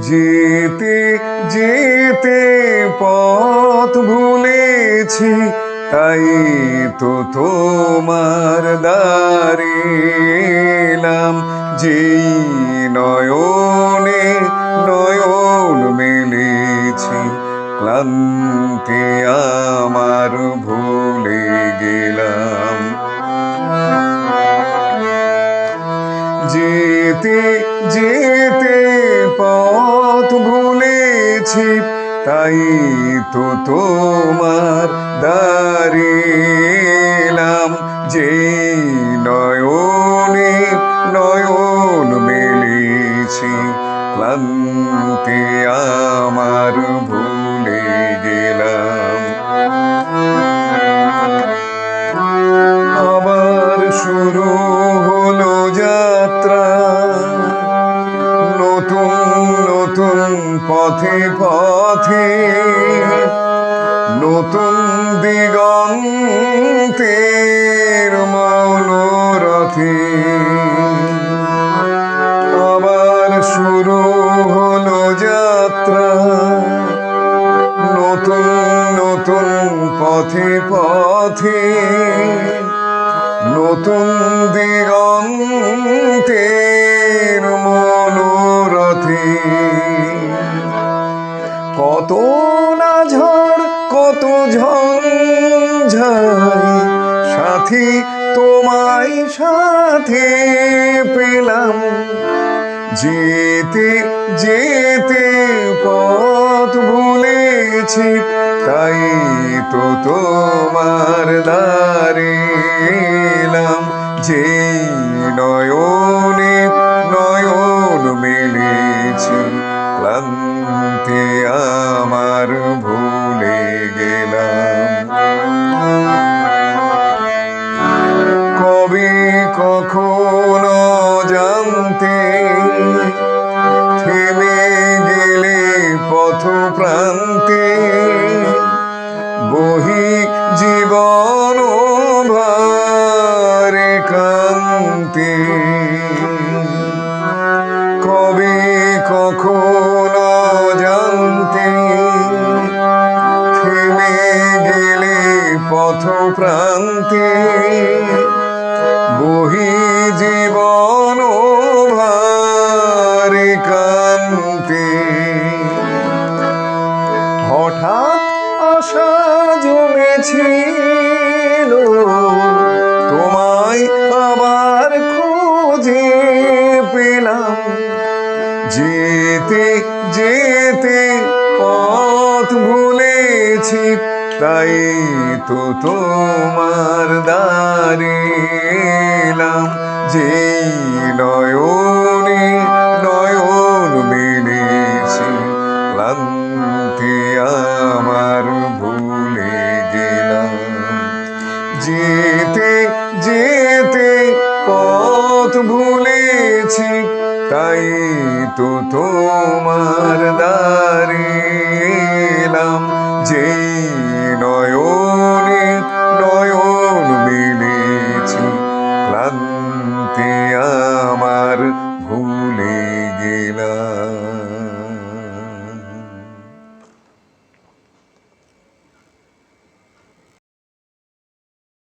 যেতে যেতে পথ ভুলেছি, তাই তো তোমার দ্বারে এলাম। যেই নয়নে নয়ন মেলেছি, ক্লান্তি আমার ভুলে গেলাম। যেতে যেতে পথ ভুলেছি, তাই তো তোমার দ্বারে এলাম। যেই নয়নে নয়ন মেলেছি, ক্লান্তি আমার ভুলে গেলাম। আবার শুরু হলো যাত্রা, নতুন নতুন পথে পথে, নতুন দিগন্তের মনোরথে। আবার শুরু হলো যাত্রা, নতুন নতুন পথে পথে, নতুন দিগন্তের মনোরথে। কত না ঝড় কত ঝঞ্ঝাই, সাথী তোমায় সাথে পেলাম। যেতে যেতে পথ ভুলেছি, তাই তো তোমার দ্বারে এলাম। যেই নয়নে নয়ন মেলেছি, ক্লান্তি আমার ভুলে গেলাম। কবে কখনো জানতে থেমে গেলে পথ প্রান্তে, বহি জীবন ভারে কান্তে। কবে কখনো জানতে থেমে গেলে পথ প্রান্তে, বহি জীবন ভারে কান্তে। হঠাৎ আশা জমেছিল, তোমায় আবার খুঁজে পেলাম। যেতে যেতে পথ ভুলেছি, তাই তো তোমার দ্বারে এলাম। যেই নয়নে নয়ন মেলেছি, ক্লান্তি আমার ভুলে গেলাম। যেতে যেতে পথ ভুলেছি, তাই তো তোমার দ্বারে এলাম। যেই নয়ন